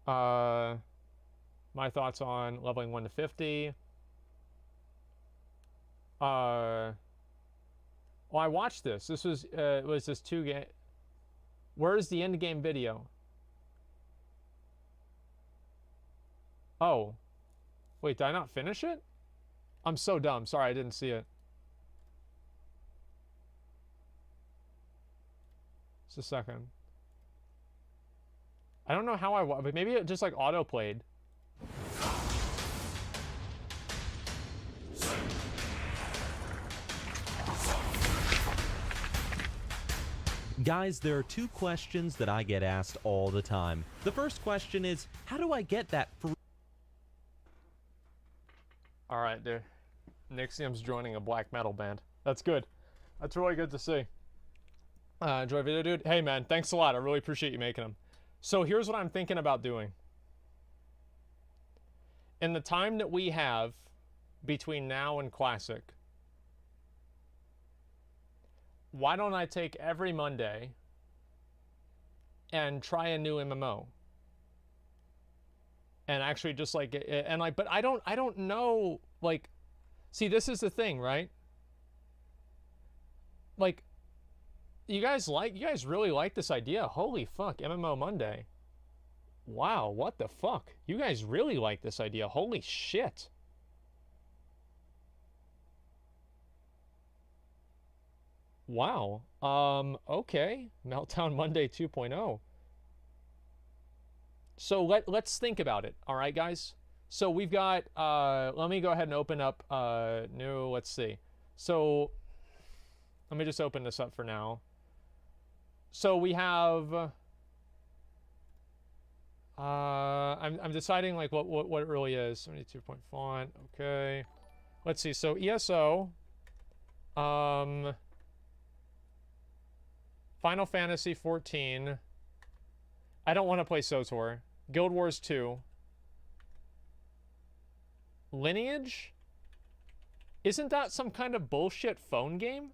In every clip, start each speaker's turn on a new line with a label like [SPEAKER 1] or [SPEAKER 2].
[SPEAKER 1] My thoughts on leveling 1 to 50. Well, I watched this. This was this 2 game. Where's the end game video? Oh, wait, did I not finish it? I'm so dumb. Sorry, I didn't see it. Just a second. I don't know how but maybe it just like auto played.
[SPEAKER 2] Guys, there are 2 questions that I get asked all the time. The first question is, how do I get that free...
[SPEAKER 1] Alright, dude. Nixxiom's joining a black metal band. That's good. That's really good to see. Enjoy video, dude. Hey, man, thanks a lot. I really appreciate you making them. So here's what I'm thinking about doing. In the time that we have between now and Classic, why don't I take every Monday and try a new MMO? And actually just like, and like, but I don't know, like, see, this is the thing, right? Like, you guys really like this idea. Holy fuck, MMO Monday. Wow, what the fuck? You guys really like this idea. Holy shit. Wow. Okay. Meltdown Monday 2.0. So let's think about it. All right, guys. So we've got, let me go ahead and open up, new, let's see. So let me just open this up for now. So we have, I'm deciding like what it really is. 72-point font. Okay. Let's see. So ESO, Final Fantasy 14. I don't want to play SOTOR. Guild Wars 2. Lineage? Isn't that some kind of bullshit phone game?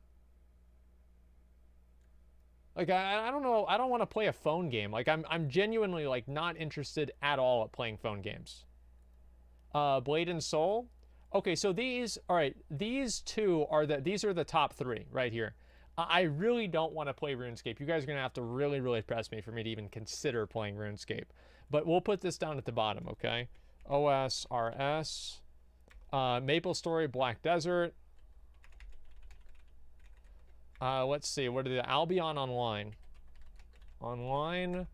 [SPEAKER 1] Like, I don't know. I don't want to play a phone game. Like, I'm genuinely, like, not interested at all at playing phone games. Blade and Soul? Okay, so these, all right, these 2 are these are the top 3 right here. I really don't want to play RuneScape. You guys are going to have to really, really press me for me to even consider playing RuneScape. But we'll put this down at the bottom, okay? OSRS. Maple Story, Black Desert. Let's see. What are the Albion Online? Online.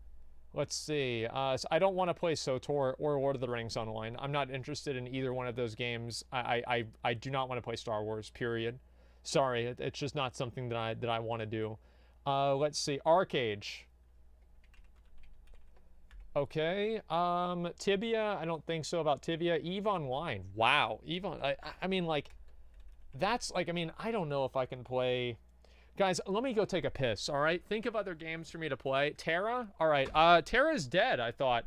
[SPEAKER 1] Let's see. So I don't want to play SOTOR or Lord of the Rings Online. I'm not interested in either one of those games. I do not want to play Star Wars, period. Sorry, it's just not something that I want to do. Let's see. Arcade. Okay. Tibia. I don't think so about Tibia. EVE Online. Wow. EVE on. I mean, like, that's like. I mean, I don't know if I can play. Guys, let me go take a piss. All right. Think of other games for me to play. Terra. All right. Terra's dead. I thought.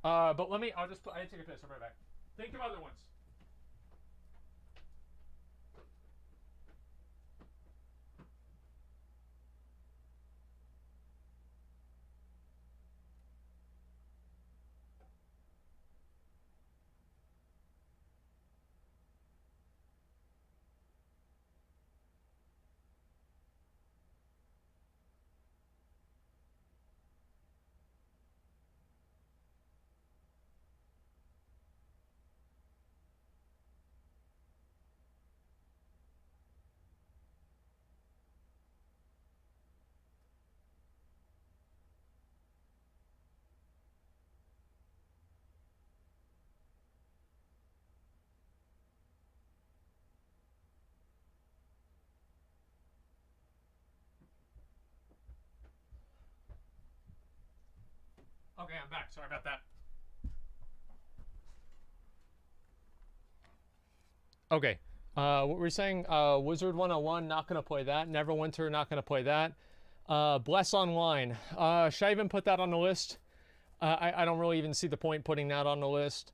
[SPEAKER 1] But let me. I need to take a piss. I'll be right back. Think of other ones. Okay, I'm back. Sorry about that. Okay. What were we saying? Wizard 101, not going to play that. Neverwinter, not going to play that. Bless Online. Should I even put that on the list? I don't really even see the point putting that on the list.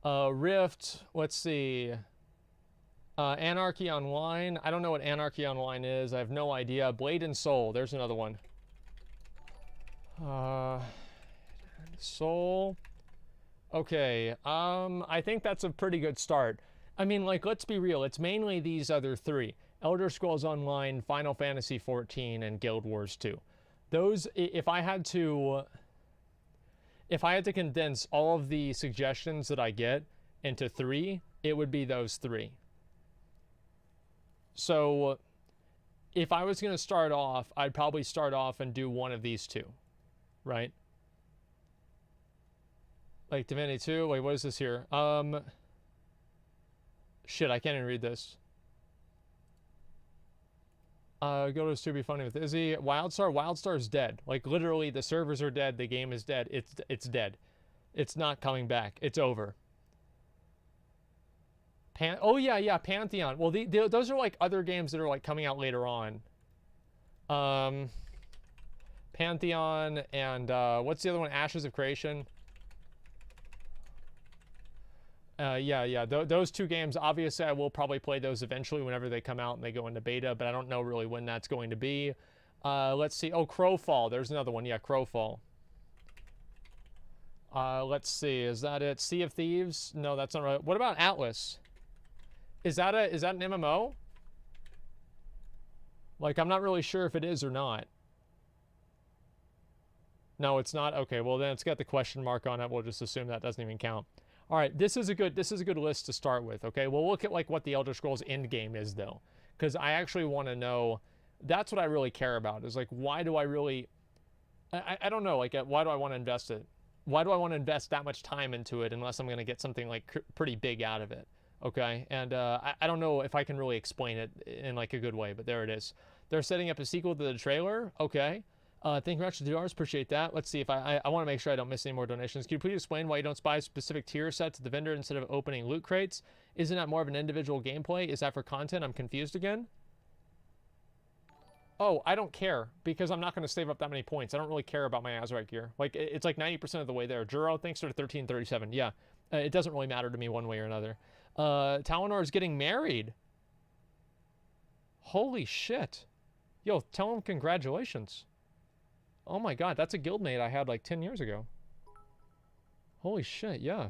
[SPEAKER 1] Rift. Let's see. Anarchy Online. I don't know what Anarchy Online is. I have no idea. Blade and Soul. There's another one. Soul. Okay, I think that's a pretty good start. I mean, like, let's be real. It's mainly these other three. Elder Scrolls Online, Final Fantasy XIV, and Guild Wars 2. Those, if I had to condense all of the suggestions that I get into three, it would be those three. So if I was going to start off, I'd probably start off and do one of these two, right? Like Divinity 2. Wait, what is this here? Shit, I can't even read this. Godos 2 be funny with Izzy. Wildstar's dead. Like, literally, the servers are dead. The game is dead. It's dead. It's not coming back. It's over. Oh, yeah, Pantheon. Well, those are, like, other games that are, like, coming out later on. Pantheon and, what's the other one? Ashes of Creation. Yeah. Those two games, obviously, I will probably play those eventually whenever they come out and they go into beta, but I don't know really when that's going to be. Let's see. Oh, Crowfall. There's another one. Yeah, Crowfall. Let's see. Is that it? Sea of Thieves? No, that's not right. What about Atlas? Is that an MMO? Like, I'm not really sure if it is or not. No, it's not. Okay, well then it's got the question mark on it. We'll just assume that doesn't even count. All right, this is a good list to start with. Okay, we'll look at like what the Elder Scrolls end game is though, because I actually want to know. That's what I really care about. Is like, why do I really? I don't know. Like, why do I want to invest it? Why do I want to invest that much time into it unless I'm going to get something like pretty big out of it? Okay, and I don't know if I can really explain it in like a good way, but there it is. They're setting up a sequel to the trailer. Okay. Thank you very much for the $2. Appreciate that. Let's see if I want to make sure I don't miss any more donations. Can you please explain why you don't buy specific tier sets at the vendor instead of opening loot crates? Isn't that more of an individual gameplay? Is that for content? I'm confused again. Oh, I don't care because I'm not going to save up that many points. I don't really care about my Azurite gear. Like, it's like 90% of the way there. Juro, thanks for 1337. Yeah, it doesn't really matter to me one way or another. Talinor is getting married. Holy shit. Yo, tell him congratulations. Oh my god, that's a guildmate I had like 10 years ago. Holy shit, yeah.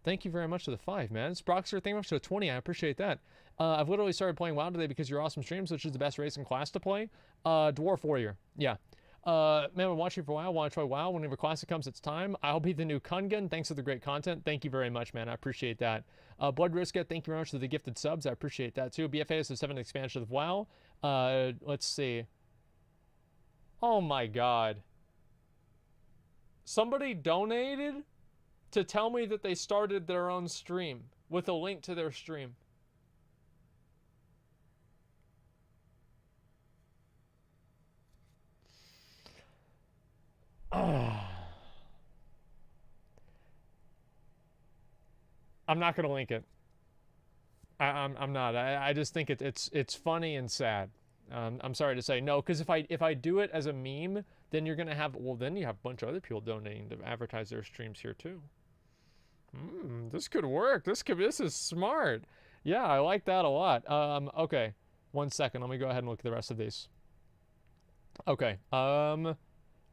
[SPEAKER 1] Thank you very much for the 5, man. Sproxer, thank you much for the 20. I appreciate that. I've literally started playing WoW today because your awesome streams, which is the best race in class to play. Dwarf Warrior, yeah. Man, I'm watching for a while. Want to try WoW. Whenever Classic comes, it's time. I'll be the new Kungan. Thanks for the great content. Thank you very much, man. I appreciate that. Blood Riska, thank you very much for the gifted subs. I appreciate that too. BFA is the 7th expansion of WoW. Let's see. Oh my god. Somebody donated to tell me that they started their own stream with a link to their stream. I'm not gonna link it. I'm not. I just think it's funny and sad. I'm sorry to say no, because if I do it as a meme, then you're gonna have then you have a bunch of other people donating to advertise their streams here too. This could work. This is smart. Yeah, I like that a lot. Okay, 1 second. Let me go ahead and look at the rest of these. Okay.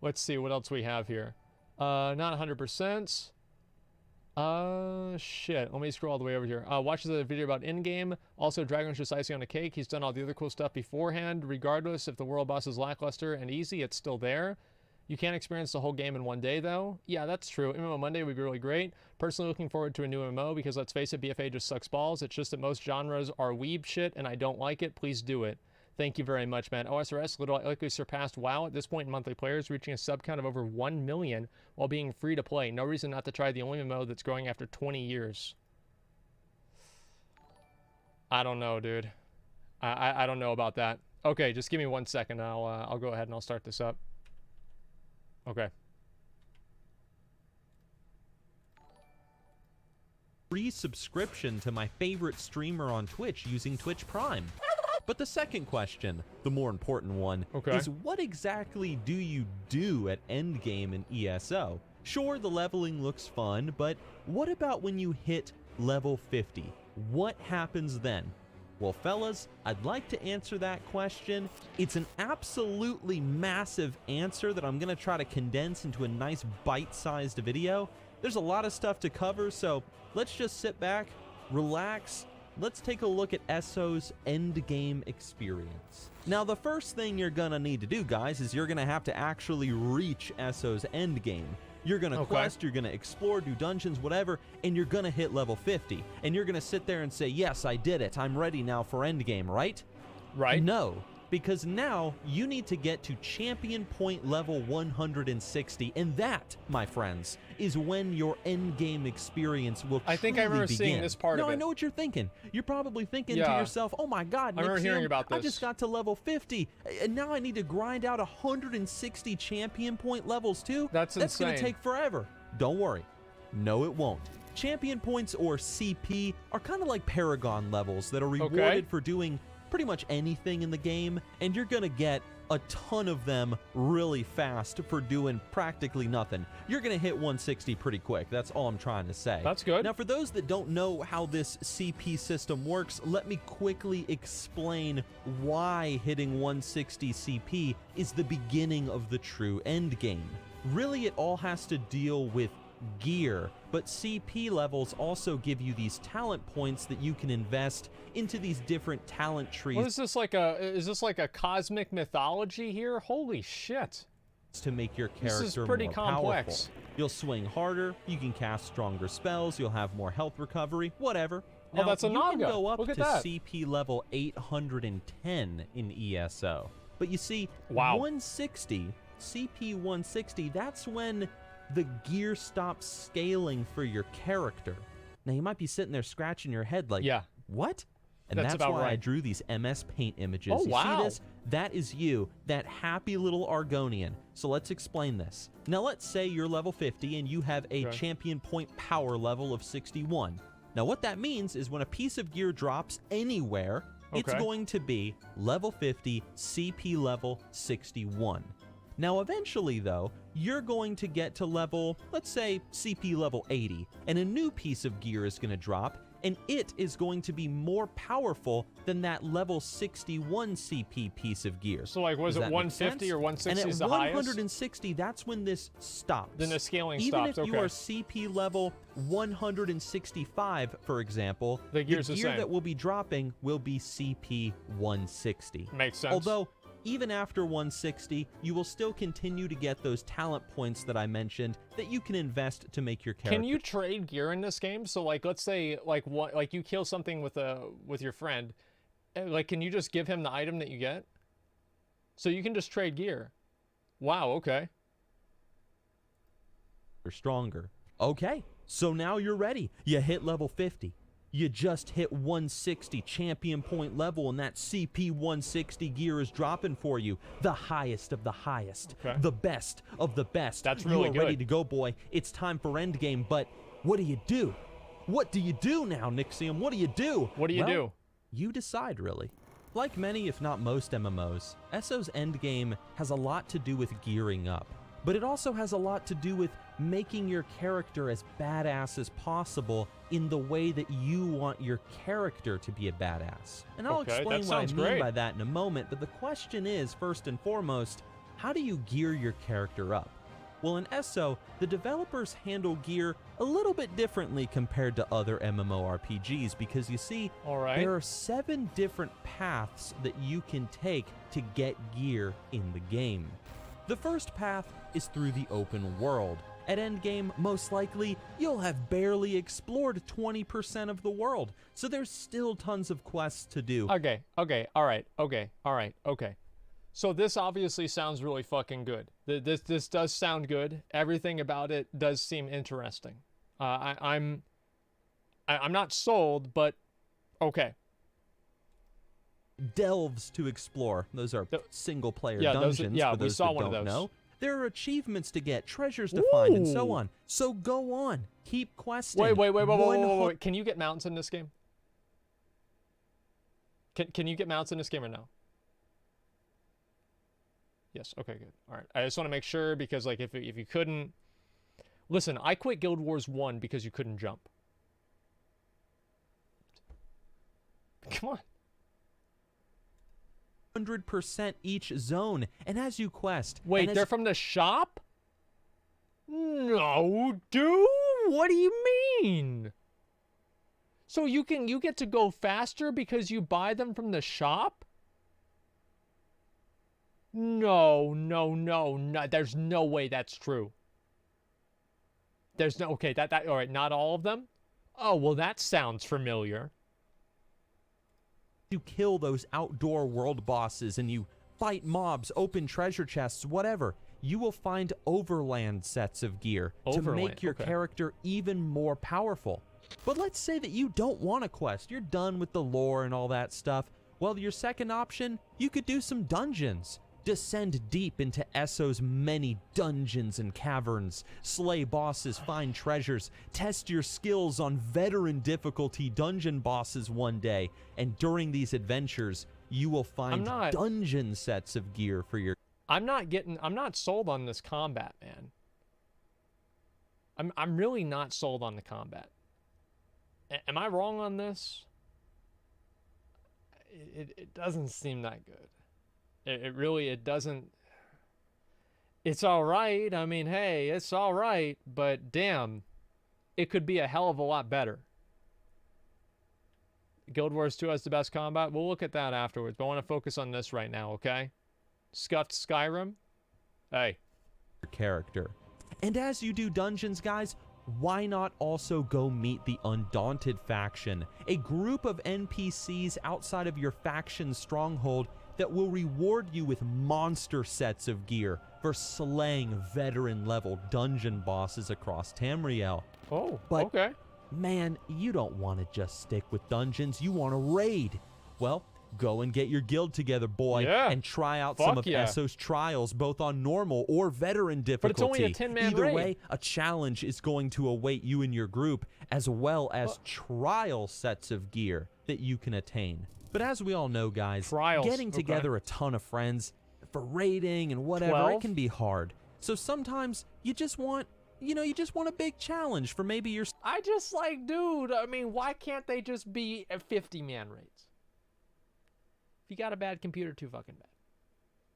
[SPEAKER 1] Let's see what else we have here. Not 100%. Shit. Let me scroll all the way over here. Watches a video about in-game. Also, Dragon's just icing on a cake. He's done all the other cool stuff beforehand. Regardless if the world boss is lackluster and easy, it's still there. You can't experience the whole game in one day, though. Yeah, that's true. MMO Monday would be really great. Personally looking forward to a new MMO because, let's face it, BFA just sucks balls. It's just that most genres are weeb shit, and I don't like it. Please do it. Thank you very much, man. OSRS likely surpassed WoW at this point in monthly players, reaching a sub count of over 1 million while being free to play. No reason not to try the only MMO that's growing after 20 years. I don't know, dude. I don't know about that. Okay, just give me 1 second. I'll go ahead and I'll start this up. Okay.
[SPEAKER 2] Free subscription to my favorite streamer on Twitch using Twitch Prime. But the second question, the more important one, is what exactly do you do at endgame in ESO? Sure, the leveling looks fun, but what about when you hit level 50? What happens then? Well, fellas, I'd like to answer that question. It's an absolutely massive answer that I'm going to try to condense into a nice bite-sized video. There's a lot of stuff to cover, so let's just sit back, relax. Let's take a look at ESO's endgame experience. Now, the first thing you're going to need to do, guys, is you're going to have to actually reach ESO's endgame. You're going to quest, you're going to explore, do dungeons, whatever, and you're going to hit level 50. And you're going to sit there and say, yes, I did it. I'm ready now for endgame, right?
[SPEAKER 1] Right.
[SPEAKER 2] No, because now you need to get to champion point level 160. And that, my friends, is when your endgame experience will truly
[SPEAKER 1] I think I remember
[SPEAKER 2] begin.
[SPEAKER 1] seeing this part of it.
[SPEAKER 2] No, I know what you're thinking. You're probably thinking to
[SPEAKER 1] Yeah.
[SPEAKER 2] yourself, oh my God,
[SPEAKER 1] I remember
[SPEAKER 2] Nixxiom,
[SPEAKER 1] hearing about
[SPEAKER 2] I
[SPEAKER 1] this.
[SPEAKER 2] just got to level 50, and now I need to grind out 160 champion point levels too?
[SPEAKER 1] That's
[SPEAKER 2] going to
[SPEAKER 1] insane.
[SPEAKER 2] take forever. Don't worry. No, it won't. Champion points, or CP, are kind of like Paragon levels that are rewarded for doing pretty much anything in the game, and you're going to get a ton of them really fast for doing practically nothing. You're going to hit 160 pretty quick. That's all I'm trying to say.
[SPEAKER 1] That's good.
[SPEAKER 2] Now, for those that don't know how this CP system works, let me quickly explain why hitting 160 CP is the beginning of the true end game. Really, it all has to deal with gear, but CP levels also give you these talent points that you can invest into these different talent trees.
[SPEAKER 1] What is this like is this like a cosmic mythology here? Holy shit.
[SPEAKER 2] To make your character
[SPEAKER 1] This is pretty
[SPEAKER 2] more
[SPEAKER 1] complex.
[SPEAKER 2] powerful. You'll swing harder, you can cast stronger spells, you'll have more health recovery, whatever.
[SPEAKER 1] Oh,
[SPEAKER 2] Now,
[SPEAKER 1] that's a
[SPEAKER 2] you can
[SPEAKER 1] Naga.
[SPEAKER 2] go up
[SPEAKER 1] Look at
[SPEAKER 2] to
[SPEAKER 1] that.
[SPEAKER 2] CP level 810 in ESO. But you see,
[SPEAKER 1] Wow.
[SPEAKER 2] 160, CP 160, that's when the gear stops scaling for your character. Now, you might be sitting there scratching your head like,
[SPEAKER 1] Yeah.
[SPEAKER 2] what? And
[SPEAKER 1] That's
[SPEAKER 2] that's
[SPEAKER 1] about
[SPEAKER 2] why I
[SPEAKER 1] right.
[SPEAKER 2] drew these MS Paint images.
[SPEAKER 1] Oh,
[SPEAKER 2] you
[SPEAKER 1] wow.
[SPEAKER 2] see this? That is you, that happy little Argonian. So let's explain this. Now, let's say you're level 50 and you have a champion point power level of 61. Now, what that means is when a piece of gear drops anywhere, it's going to be level 50, CP level 61. Now, eventually, though, you're going to get to level, let's say, CP level 80, and a new piece of gear is going to drop, and it is going to be more powerful than that level 61 CP piece of gear.
[SPEAKER 1] So, like, was
[SPEAKER 2] Does
[SPEAKER 1] it
[SPEAKER 2] that make
[SPEAKER 1] 150
[SPEAKER 2] sense?
[SPEAKER 1] or 160
[SPEAKER 2] and
[SPEAKER 1] is
[SPEAKER 2] at
[SPEAKER 1] the highest?
[SPEAKER 2] 160, that's when this stops.
[SPEAKER 1] Then the scaling
[SPEAKER 2] Even
[SPEAKER 1] stops,
[SPEAKER 2] if you are CP level 165, for example,
[SPEAKER 1] The gear's the
[SPEAKER 2] gear
[SPEAKER 1] same.
[SPEAKER 2] that will be dropping will be CP 160.
[SPEAKER 1] Makes sense.
[SPEAKER 2] Although, even after 160, you will still continue to get those talent points that I mentioned that you can invest to make your character.
[SPEAKER 1] Can you trade gear in this game? So, like, let's say, like, like you kill something with your friend, like, can you just give him the item that you get? So you can just trade gear. Wow. Okay.
[SPEAKER 2] You're stronger. Okay, so now you're ready. You hit level 50. You just hit 160 champion point level, and that CP 160 gear is dropping for you. The highest of the highest. The best of the best.
[SPEAKER 1] That's really
[SPEAKER 2] You are ready
[SPEAKER 1] good.
[SPEAKER 2] to go, boy. It's time for endgame, but what do you do? What do you do now, Nixxiom? What do you do?
[SPEAKER 1] What do you
[SPEAKER 2] Well,
[SPEAKER 1] do?
[SPEAKER 2] You decide, really. Like many, if not most MMOs, ESO's endgame has a lot to do with gearing up. But it also has a lot to do with making your character as badass as possible in the way that you want your character to be a badass. And I'll explain what I mean by that in a moment, but the question is, first and foremost, how do you gear your character up? Well, in ESO, the developers handle gear a little bit differently compared to other MMORPGs because you see, there are 7 different paths that you can take to get gear in the game. The first path is through the open world. At endgame, most likely, you'll have barely explored 20% of the world, so there's still tons of quests to do.
[SPEAKER 1] Okay, okay. So this obviously sounds really fucking good. This does sound good. Everything about it does seem interesting. I'm not sold, but okay.
[SPEAKER 2] Delves to explore. Those are single-player dungeons, for those
[SPEAKER 1] we saw
[SPEAKER 2] that
[SPEAKER 1] one
[SPEAKER 2] don't
[SPEAKER 1] of those.
[SPEAKER 2] know. There are achievements to get, treasures to find, and so on. So go on. Keep questing.
[SPEAKER 1] Wait. Can you get mounts in this game? Can you get mounts in this game or no? Yes. Okay, good. All right. I just want to make sure because, like, if you couldn't... Listen, I quit Guild Wars 1 because you couldn't jump. Come on.
[SPEAKER 2] 100% each zone. And as you quest...
[SPEAKER 1] Wait, they're from the shop? No, dude. What do you mean? So you get to go faster because you buy them from the shop? No. There's no way that's true. There's no... Okay, all right, not all of them? Oh, well, that sounds familiar.
[SPEAKER 2] You kill those outdoor world bosses and you fight mobs, open treasure chests, whatever. You will find overland sets of gear to make your character even more powerful. But let's say that you don't want a quest. You're done with the lore and all that stuff. Well, your second option, you could do some dungeons. Descend deep into Esso's many dungeons and caverns. Slay bosses, find treasures. Test your skills on veteran difficulty dungeon bosses one day. And during these adventures, you will find dungeon sets of gear for your...
[SPEAKER 1] I'm not sold on this combat, man. I'm really not sold on the combat. Am I wrong on this? It doesn't seem that good. It doesn't. It's all right. I mean, hey, it's all right, but damn, it could be a hell of a lot better. Guild Wars 2 has the best combat. We'll look at that afterwards, but I want to focus on this right now, okay? Scuffed Skyrim. Hey.
[SPEAKER 2] Character. And as you do dungeons, guys, why not also go meet the Undaunted faction, a group of NPCs outside of your faction's stronghold that will reward you with monster sets of gear for slaying veteran-level dungeon bosses across Tamriel.
[SPEAKER 1] Oh,
[SPEAKER 2] but,
[SPEAKER 1] okay.
[SPEAKER 2] Man, you don't want to just stick with dungeons, you want to raid. Well, go and get your guild together, boy, and try out some of Esso's trials, both on normal or veteran difficulty.
[SPEAKER 1] But it's only a 10-man
[SPEAKER 2] Either
[SPEAKER 1] raid.
[SPEAKER 2] way, a challenge is going to await you and your group, as well as trial sets of gear that you can attain. But as we all know, guys, getting together a ton of friends for raiding and whatever,
[SPEAKER 1] 12?
[SPEAKER 2] it can be hard. So sometimes you just want, you just want a big challenge for maybe your...
[SPEAKER 1] I just like, dude, I mean, why can't they just be 50-man raids? If you got a bad computer, too fucking bad.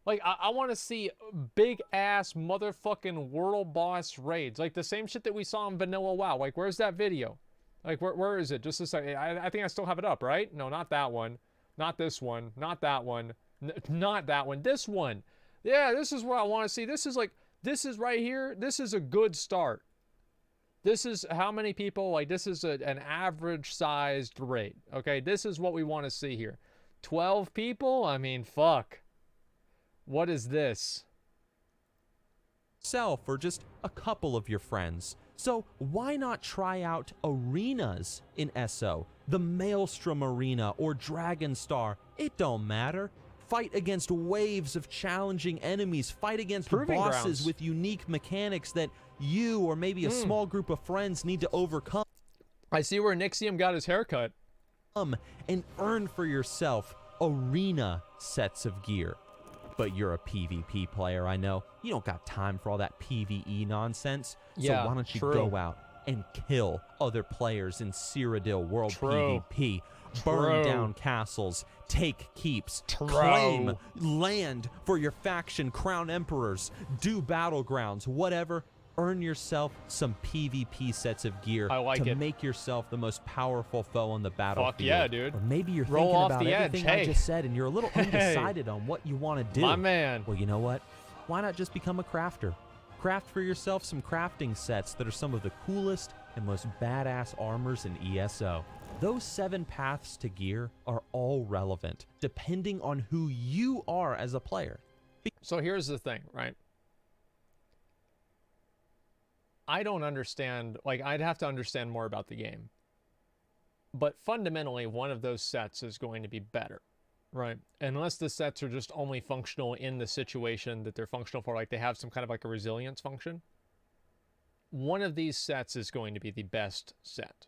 [SPEAKER 1] Like, I want to see big-ass motherfucking world boss raids. Like, the same shit that we saw in Vanilla WoW. Like, where's that video? Like, where is it? Just a second. I think I still have it up, right? No, not that one. Not this one. Not that one. Not that one. This one. Yeah, this is what I want to see. This is like, this is right here. This is a good start. This is how many people, like, this is an average-sized raid. Okay, this is what we want to see here. 12 people? I mean, fuck. What is this?
[SPEAKER 2] Self or just a couple of your friends. So why not try out arenas in Esso? The Maelstrom Arena or Dragonstar, it don't matter. Fight against waves of challenging enemies. Fight against bosses with unique mechanics that you or maybe a small group of friends need to overcome.
[SPEAKER 1] I see where Nixxiom got his haircut.
[SPEAKER 2] And earn for yourself arena sets of gear. But you're a PvP player, I know. You don't got time for all that PvE nonsense. So why don't you go out and kill other players in Cyrodiil World PvP? Burn down castles, take keeps, claim land for your faction, crown emperors, do battlegrounds, whatever. Earn yourself some PvP sets of gear to make yourself the most powerful foe on the battlefield.
[SPEAKER 1] Fuck yeah, dude.
[SPEAKER 2] Or maybe you're thinking about everything I just said and you're a little undecided on what you want to do.
[SPEAKER 1] My man.
[SPEAKER 2] Well, you know what? Why not just become a crafter? Craft for yourself some crafting sets that are some of the coolest and most badass armors in ESO. Those 7 paths to gear are all relevant, depending on who you are as a player.
[SPEAKER 1] So here's the thing, right? I don't understand, like, I'd have to understand more about the game. But fundamentally, one of those sets is going to be better, right? Unless the sets are just only functional in the situation that they're functional for, like they have some kind of like a resilience function. One of these sets is going to be the best set,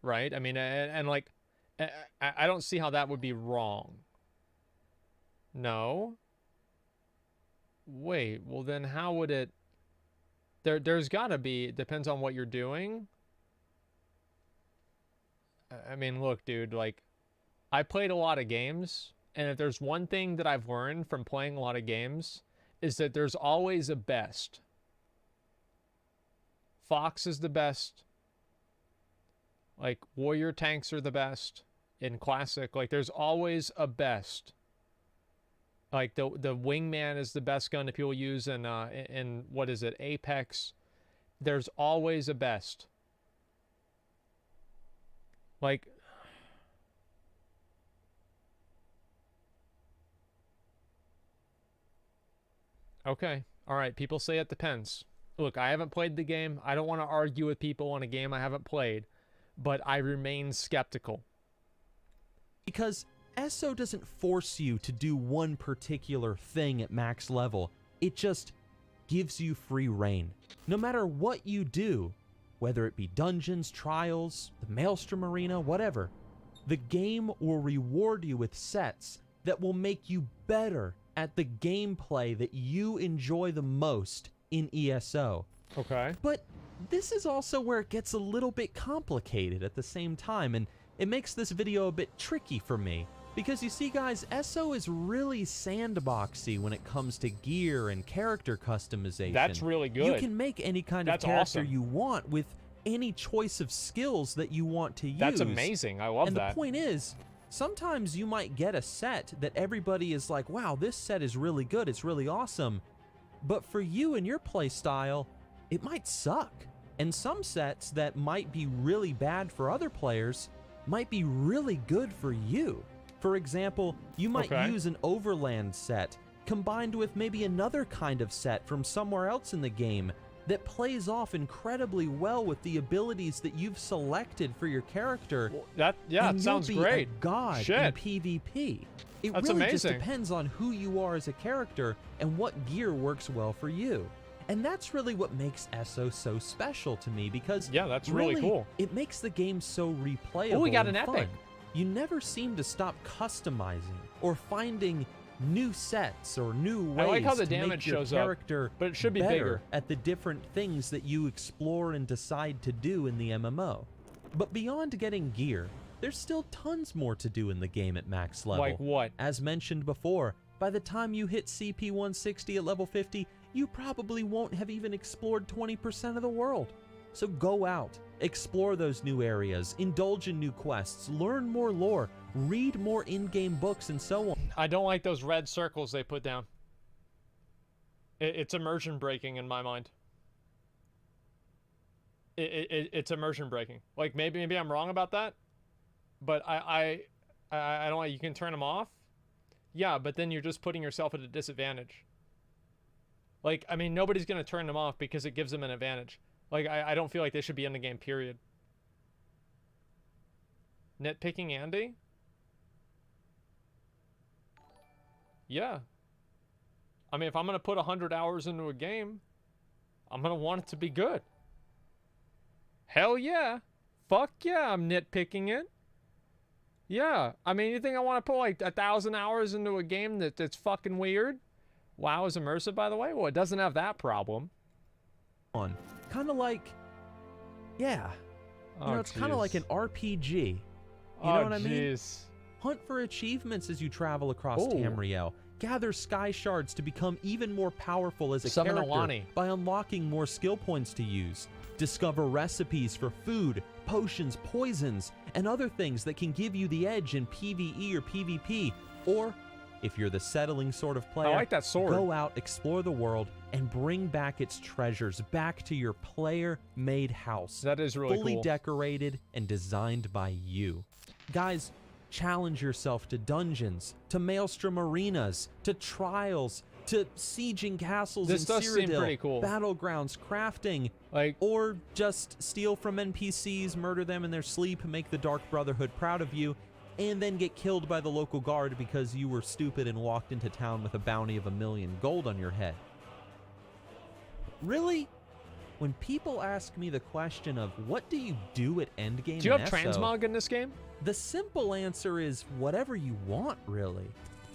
[SPEAKER 1] right? I mean, and like, I don't see how that would be wrong. No? Wait, well then how would it... There's gotta be, depends on what you're doing. I mean, look, dude, like, I played a lot of games. And if there's one thing that I've learned from playing a lot of games, is that there's always a best. Fox is the best. Like, warrior tanks are the best in Classic. Like, there's always a best. Like, the wingman is the best gun that people use in what is it, Apex. There's always a best. Like... Okay. All right. People say it depends. Look, I haven't played the game. I don't want to argue with people on a game I haven't played, but I remain skeptical.
[SPEAKER 2] Because ESO doesn't force you to do one particular thing at max level. It just gives you free reign. No matter what you do, whether it be dungeons, trials, the Maelstrom Arena, whatever, the game will reward you with sets that will make you better at the gameplay that you enjoy the most in ESO.
[SPEAKER 1] Okay.
[SPEAKER 2] But this is also where it gets a little bit complicated at the same time, and it makes this video a bit tricky for me. Because you see guys, ESO is really sandboxy when it comes to gear and character customization.
[SPEAKER 1] That's really good.
[SPEAKER 2] You can make any kind of character
[SPEAKER 1] awesome.
[SPEAKER 2] you want with any choice of skills that you want to use.
[SPEAKER 1] That's amazing. I love
[SPEAKER 2] and
[SPEAKER 1] that.
[SPEAKER 2] And the point is, sometimes you might get a set that everybody is like, wow, this set is really good, it's really awesome. But for you and your play style, it might suck. And some sets that might be really bad for other players might be really good for you. For example, you might use an overland set combined with maybe another kind of set from somewhere else in the game that plays off incredibly well with the abilities that you've selected for your character.
[SPEAKER 1] Well, it sounds great.
[SPEAKER 2] A god in PvP. It
[SPEAKER 1] That's
[SPEAKER 2] really
[SPEAKER 1] amazing.
[SPEAKER 2] just depends on who you are as a character and what gear works well for you. And that's really what makes ESO so special to me, because
[SPEAKER 1] that's really cool.
[SPEAKER 2] It makes the game so replayable.
[SPEAKER 1] Oh, we got
[SPEAKER 2] and
[SPEAKER 1] an
[SPEAKER 2] fun.
[SPEAKER 1] epic.
[SPEAKER 2] You never seem to stop customizing or finding new sets or new ways
[SPEAKER 1] I like how the
[SPEAKER 2] to
[SPEAKER 1] damage
[SPEAKER 2] make your
[SPEAKER 1] shows
[SPEAKER 2] character
[SPEAKER 1] up, but it should be
[SPEAKER 2] better
[SPEAKER 1] bigger
[SPEAKER 2] at the different things that you explore and decide to do in the MMO. But beyond getting gear, there's still tons more to do in the game at max level.
[SPEAKER 1] Like what?
[SPEAKER 2] As mentioned before, by the time you hit CP 160 at level 50, you probably won't have even explored 20% of the world. So go out, explore those new areas, indulge in new quests, learn more lore, read more in-game books, and so on.
[SPEAKER 1] I don't like those red circles they put down. It's immersion breaking in my mind. It's immersion breaking. Like, maybe I'm wrong about that, but I don't like, you can turn them off. Yeah, but then you're just putting yourself at a disadvantage. Like, I mean, nobody's going to turn them off because it gives them an advantage. Like, I don't feel like they should be in the game, period. Nitpicking Andy? Yeah. I mean, if I'm going to put 100 hours into a game, I'm going to want it to be good. Hell yeah. Fuck yeah, I'm nitpicking it. Yeah. I mean, you think I want to put like 1,000 hours into a game that's fucking weird? WoW is immersive, by the way? Well, it doesn't have that problem.
[SPEAKER 2] Kind of like, yeah. You know, it's kind of like an RPG. You know what I mean? Hunt for achievements as you travel across Tamriel. Gather sky shards to become even more powerful as a character by unlocking more skill points to use. Discover recipes for food, potions, poisons, and other things that can give you the edge in PvE or PvP. Or, if you're the settling sort of player,
[SPEAKER 1] I like that sword.
[SPEAKER 2] Go out, explore the world, and bring back its treasures back to your player-made house.
[SPEAKER 1] That is really
[SPEAKER 2] fully
[SPEAKER 1] cool.
[SPEAKER 2] Decorated and designed by you. Guys, challenge yourself to dungeons, to Maelstrom arenas, to trials, to sieging castles in Cyrodiil,
[SPEAKER 1] cool.
[SPEAKER 2] battlegrounds, crafting, or just steal from NPCs, murder them in their sleep, make the Dark Brotherhood proud of you, and then get killed by the local guard because you were stupid and walked into town with a bounty of 1 million gold on your head. Really? When people ask me the question of what do you do at endgame,
[SPEAKER 1] do you have transmog in this game?
[SPEAKER 2] The simple answer is whatever you want, really.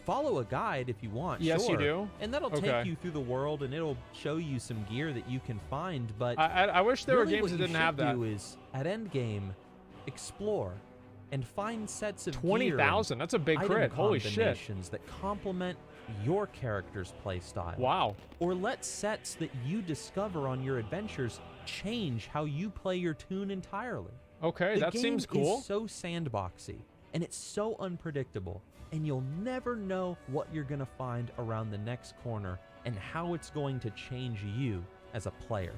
[SPEAKER 2] Follow a guide if you want.
[SPEAKER 1] Yes,
[SPEAKER 2] sure.
[SPEAKER 1] you do.
[SPEAKER 2] And that'll take you through the world, and it'll show you some gear that you can find. But
[SPEAKER 1] I wish there
[SPEAKER 2] really
[SPEAKER 1] were games that didn't have that.
[SPEAKER 2] What you should do is, at endgame, explore. and find sets of
[SPEAKER 1] 20,000. That's a big crit. Holy shit.
[SPEAKER 2] Combinations that complement your character's playstyle.
[SPEAKER 1] Wow.
[SPEAKER 2] Or let sets that you discover on your adventures change how you play your toon entirely.
[SPEAKER 1] Okay, that seems cool.
[SPEAKER 2] The game is so sandboxy, and it's so unpredictable, and you'll never know what you're going to find around the next corner and how it's going to change you as a player.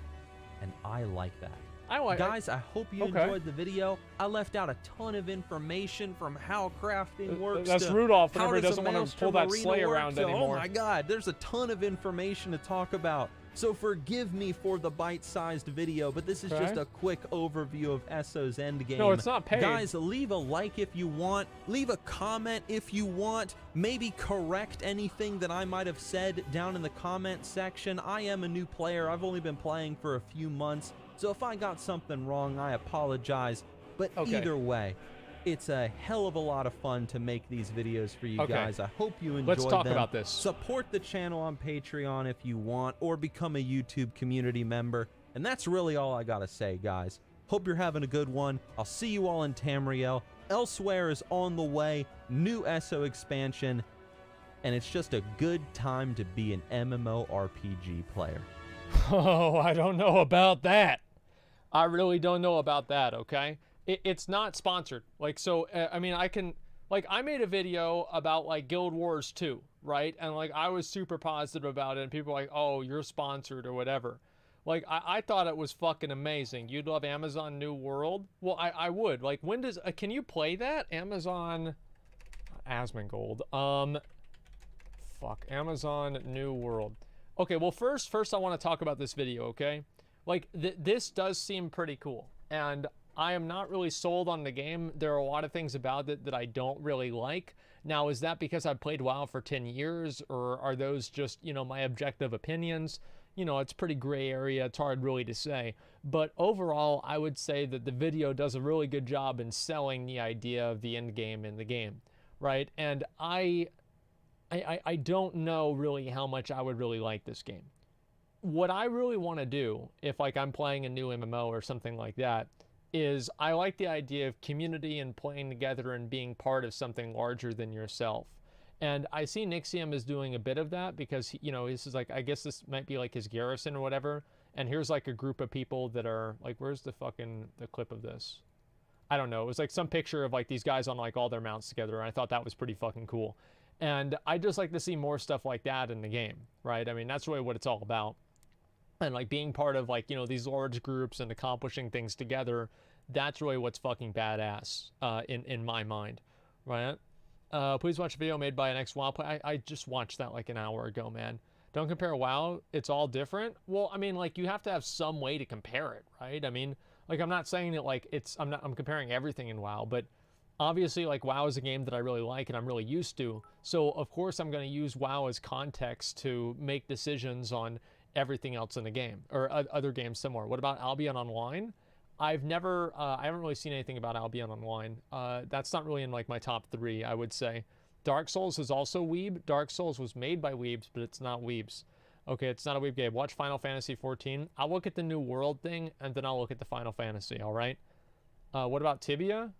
[SPEAKER 2] And I like that. Guys, I hope you enjoyed the video. I left out a ton of information from how crafting works.
[SPEAKER 1] That's Rudolph whenever he doesn't want to pull that sleigh around anymore.
[SPEAKER 2] Oh my god, there's a ton of information to talk about. So forgive me for the bite-sized video, but this is just a quick overview of ESO's endgame.
[SPEAKER 1] No, it's not paid.
[SPEAKER 2] Guys, leave a like if you want. Leave a comment if you want. Maybe correct anything that I might have said down in the comment section. I am a new player. I've only been playing for a few months. So if I got something wrong, I apologize. But either way, it's a hell of a lot of fun to make these videos for you guys. I hope you enjoyed them.
[SPEAKER 1] Let's talk about this.
[SPEAKER 2] Support the channel on Patreon if you want, or become a YouTube community member. And that's really all I gotta say, guys. Hope you're having a good one. I'll see you all in Tamriel. Elsewhere is on the way. New ESO expansion. And it's just a good time to be an MMORPG player.
[SPEAKER 1] Oh, I don't know about that. I really don't know about that, okay? It's not sponsored. Like, so, I mean, I made a video about, like, Guild Wars 2, right? And, like, I was super positive about it, and people were like, oh, you're sponsored or whatever. Like, I thought it was fucking amazing. You'd love Amazon New World? Well, I would. Like, when does, can you play that? Amazon, Asmongold. Fuck, Amazon New World. Okay, well, first I want to talk about this video, okay? Like, this does seem pretty cool, and I am not really sold on the game. There are a lot of things about it that I don't really like. Now, is that because I've played WoW for 10 years, or are those just, you know, my objective opinions? You know, it's pretty gray area. It's hard really to say. But overall, I would say that the video does a really good job in selling the idea of the end game in the game, right? And I don't know really how much I would really like this game. What I really want to do, if like I'm playing a new MMO or something like that, is I like the idea of community and playing together and being part of something larger than yourself. And I see Nixxiom is doing a bit of that because, you know, this is like, I guess this might be like his garrison or whatever. And here's like a group of people that are like, where's the clip of this? I don't know. It was like some picture of like these guys on like all their mounts together. And I thought that was pretty fucking cool. And I just like to see more stuff like that in the game, right? I mean, that's really what it's all about. And like being part of like, you know, these large groups and accomplishing things together, that's really what's fucking badass in my mind, right? Please watch a video made by an ex-WoW player. I just watched that like an hour ago, man. Don't compare WoW. It's all different. Well, I mean, like you have to have some way to compare it, right? I mean, like I'm not saying that like I'm comparing everything in WoW, but obviously like WoW is a game that I really like and I'm really used to. So of course I'm going to use WoW as context to make decisions on everything else in the game or other games similar. What about Albion Online? I haven't really seen anything about Albion Online. That's not really in like my top 3, I would say. Dark Souls is also weeb. Dark Souls was made by weebs, but it's not weebs. Okay, it's not a weeb game. Watch Final Fantasy 14. I'll look at the New World thing, and then I'll look at the Final Fantasy, all right? What about Tibia?